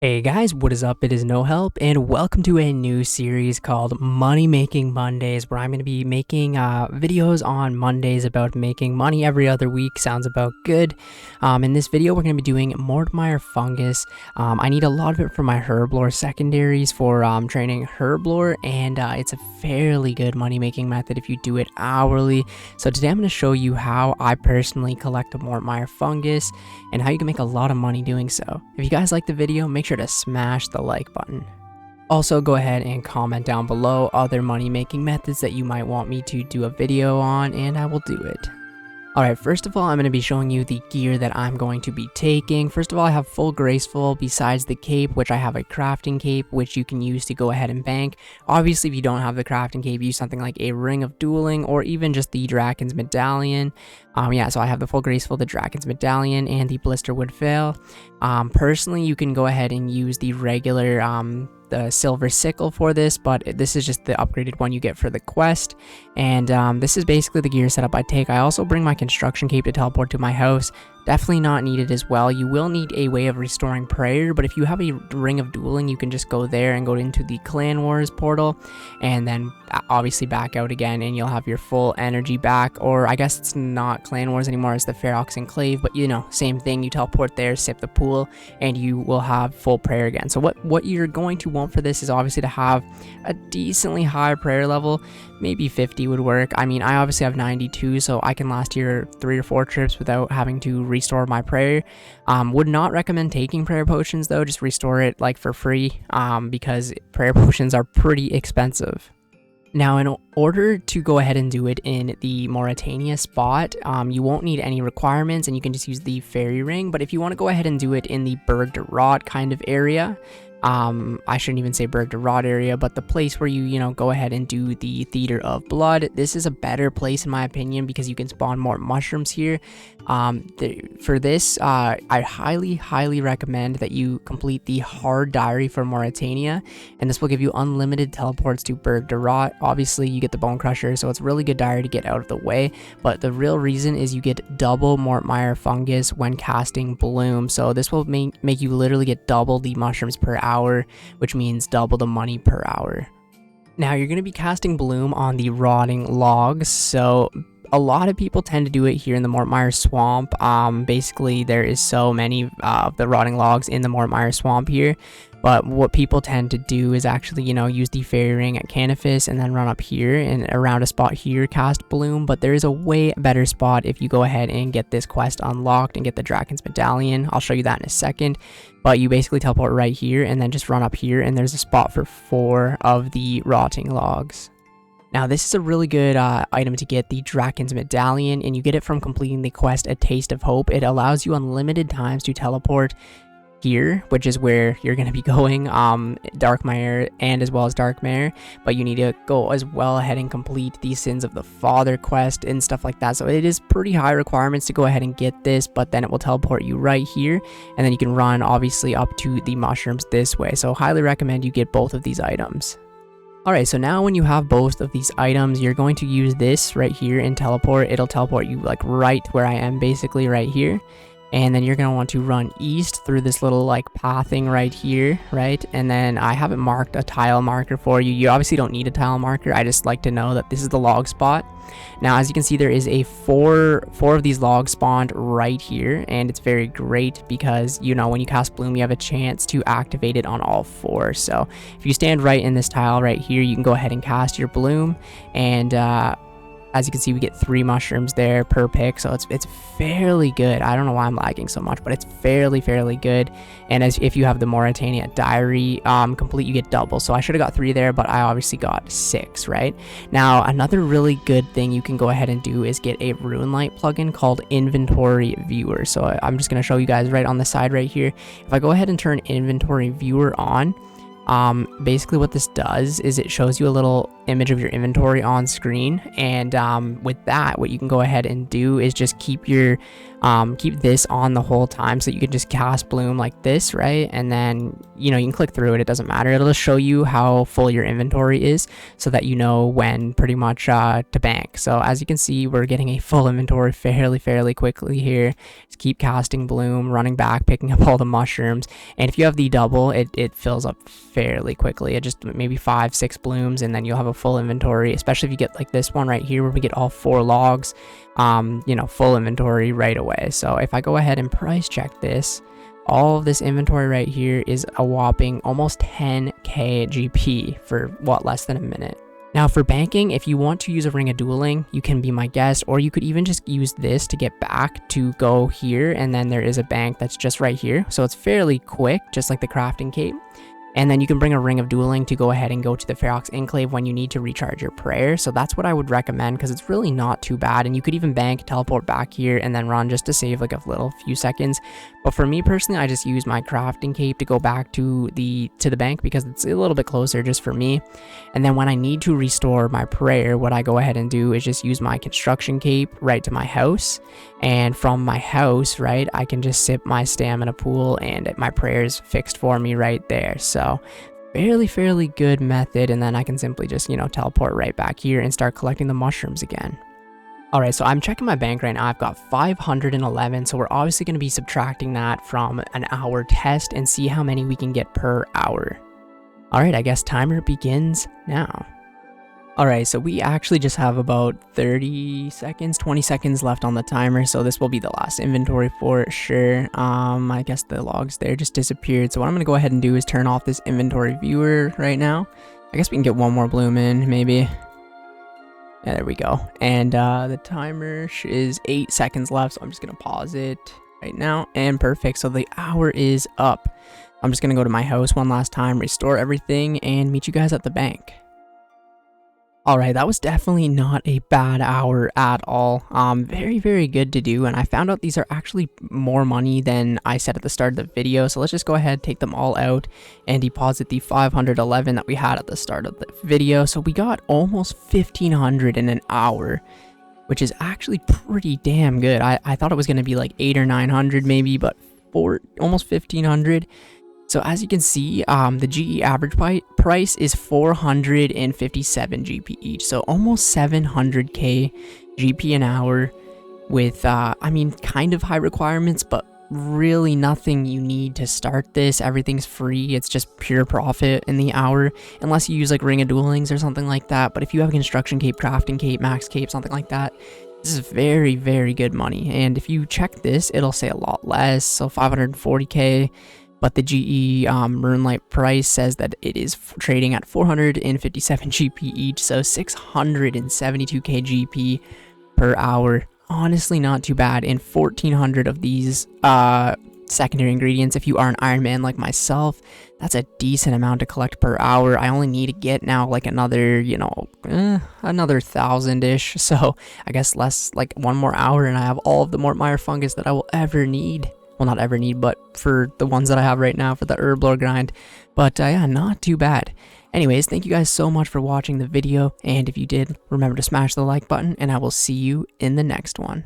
Hey guys, what is up? It is No Help, and welcome to a new series called Money Making Mondays, where I'm going to be making videos on Mondays about making money every other week. Sounds about good. In this video, we're going to be doing Mort Myre Fungus. I need a lot of it for my herblore secondaries for training herblore, and it's a fairly good money making method if you do it hourly. So today I'm going to show you how I personally collect a Mort Myre Fungus and how you can make a lot of money doing so. If you guys like the video, make sure to smash the like button. Also, go ahead and comment down below other money making methods that you might want me to do a video on, and I will do it. Alright, first of all, I'm going to be showing you the gear that I'm going to be taking. First of all, I have full graceful besides the cape, which I have a crafting cape, which you can use to go ahead and bank. Obviously, if you don't have the crafting cape, use something like a Ring of Dueling or even just the Drakens Medallion. So I have the full graceful, the Drakens Medallion, and the Blisterwood Veil. Personally, you can go ahead and use the regular the silver sickle for this, but this is just the upgraded one you get for the quest. And this is basically the gear setup I take. I also bring my construction cape to teleport to my house. Definitely not needed as well. You will need a way of restoring prayer, but if you have a Ring of Dueling, you can just go there and go into the Clan Wars portal and then obviously back out again, and you'll have your full energy back. Or I guess it's not Clan Wars anymore, it's the Ferox Enclave, but you know, same thing. You teleport there, sip the pool, and you will have full prayer again. So what you're going to want for this is obviously to have a decently high prayer level. Maybe 50 would work. I mean, I obviously have 92, so I can last here 3 or 4 trips without having to restore my prayer. Would not recommend taking prayer potions though. Just restore it like for free, because prayer potions are pretty expensive. Now, in order to go ahead and do it in the Mauritania spot, you won't need any requirements, and you can just use the fairy ring. But if you want to go ahead and do it in the Berg de Rot kind of area, I shouldn't even say Berg de Rot area, but the place where you go ahead and do the Theater of Blood, this is a better place in my opinion because you can spawn more mushrooms here. For this, I highly recommend that you complete the hard diary for Mauritania, and this will give you unlimited teleports to Berg de Rot. Obviously, you get the Bone Crusher, so it's a really good diary to get out of the way, but the real reason is you get double Mort Myre Fungus when casting Bloom, so this will make you literally get double the mushrooms per hour, which means double the money per hour. Now, you're going to be casting Bloom on the rotting logs, so a lot of people tend to do it here in the Mort Myre Swamp. Basically, there is so many of the rotting logs in the Mort Myre Swamp here. But what people tend to do is actually, use the fairy ring at Canifis and then run up here and around a spot here, cast Bloom. But there is a way better spot if you go ahead and get this quest unlocked and get the Drakens Medallion. I'll show you that in a second. But you basically teleport right here and then just run up here, and there's a spot for 4 of the rotting logs. Now, this is a really good item to get, the Drakens Medallion, and you get it from completing the quest A Taste of Hope. It allows you unlimited times to teleport here, which is where you're going to be going, Dark Myre and as well as Dark Myre, but you need to go as well ahead and complete the Sins of the Father quest and stuff like that. So it is pretty high requirements to go ahead and get this, but then it will teleport you right here, and then you can run obviously up to the mushrooms this way. So highly recommend you get both of these items. Alright, so now when you have both of these items, you're going to use this right here and teleport. It'll teleport you like right where I am, basically right here. And then you're going to want to run east through this little like pathing right here, right? And then I haven't marked a tile marker for you. You obviously don't need a tile marker. I just like to know that this is the log spot. Now, as you can see, there is a four of these logs spawned right here, and it's very great because, when you cast Bloom, you have a chance to activate it on all 4. So if you stand right in this tile right here, you can go ahead and cast your Bloom, and as you can see, we get 3 mushrooms there per pick, so it's fairly good. I don't know why I'm lagging so much, but it's fairly good. And if you have the Mauritania diary complete, you get double. So I should have got 3 there, but I obviously got 6, right? Now, another really good thing you can go ahead and do is get a RuneLite plugin called Inventory Viewer. So I'm just going to show you guys right on the side right here. If I go ahead and turn Inventory Viewer on, Basically what this does is it shows you a little image of your inventory on screen, and with that, what you can go ahead and do is just keep your keep this on the whole time, so you can just cast bloom like this, right? And then you can click through it, it doesn't matter, it'll just show you how full your inventory is, so that you know when pretty much to bank. So as you can see, we're getting a full inventory fairly quickly here. Just keep casting bloom, running back, picking up all the mushrooms, and if you have the double, it fills up fairly quickly. It just maybe 5-6 blooms, and then you'll have a full inventory, especially if you get like this one right here where we get all 4 logs, full inventory right away. So if I go ahead and price check this, all of this inventory right here is a whopping almost 10k GP for less than a minute. Now for banking, if you want to use a ring of dueling, you can be my guest, or you could even just use this to get back to go here, and then there is a bank that's just right here. So it's fairly quick, just like the crafting cape. And then you can bring a ring of dueling to go ahead and go to the Ferox Enclave when you need to recharge your prayer. So that's what I would recommend, because it's really not too bad. And you could even bank, teleport back here, and then run just to save like a little few seconds. But for me personally, I just use my crafting cape to go back to the bank, because it's a little bit closer just for me. And then when I need to restore my prayer, what I go ahead and do is just use my construction cape right to my house. And from my house, right, I can just sip my stamina pool, and my prayer is fixed for me right there. So fairly good method. And then I can simply just teleport right back here and start collecting the mushrooms again. Alright, so I'm checking my bank right now. I've got 511, so we're obviously going to be subtracting that from an hour test and see how many we can get per hour. Alright, I guess timer begins now. Alright, so we actually just have about 20 seconds left on the timer, so this will be the last inventory for sure. I guess the logs there just disappeared, so what I'm going to go ahead and do is turn off this inventory viewer right now. I guess we can get one more bloom in, maybe. Yeah, there we go. And the timer is 8 seconds left, so I'm just going to pause it right now. And perfect, so the hour is up. I'm just going to go to my house one last time, restore everything, and meet you guys at the bank. Alright, that was definitely not a bad hour at all. Very good to do, and I found out these are actually more money than I said at the start of the video, so let's just go ahead, take them all out, and deposit the 511 that we had at the start of the video. So we got almost 1,500 in an hour, which is actually pretty damn good. I thought it was going to be like 800 or 900 maybe, but almost 1,500. So as you can see, the GE average price is 457 GP each, so almost 700k GP an hour with, I mean, kind of high requirements, but really nothing you need to start this. Everything's free, it's just pure profit in the hour, unless you use like Ring of Duelings or something like that. But if you have a construction cape, crafting cape, max cape, something like that, this is very good money. And if you check this, it'll say a lot less, so 540k. But the GE Runelight price says that it is trading at 457 GP each, so 672k GP per hour. Honestly, not too bad. And 1,400 of these secondary ingredients. If you are an Ironman like myself, that's a decent amount to collect per hour. I only need to get now like another, another 1,000-ish. So I guess less, like one more hour, and I have all of the Mort Myre Fungus that I will ever need. Well, not ever need, but for the ones that I have right now for the Herblore grind. But yeah, not too bad. Anyways, thank you guys so much for watching the video, and if you did, remember to smash the like button, and I will see you in the next one.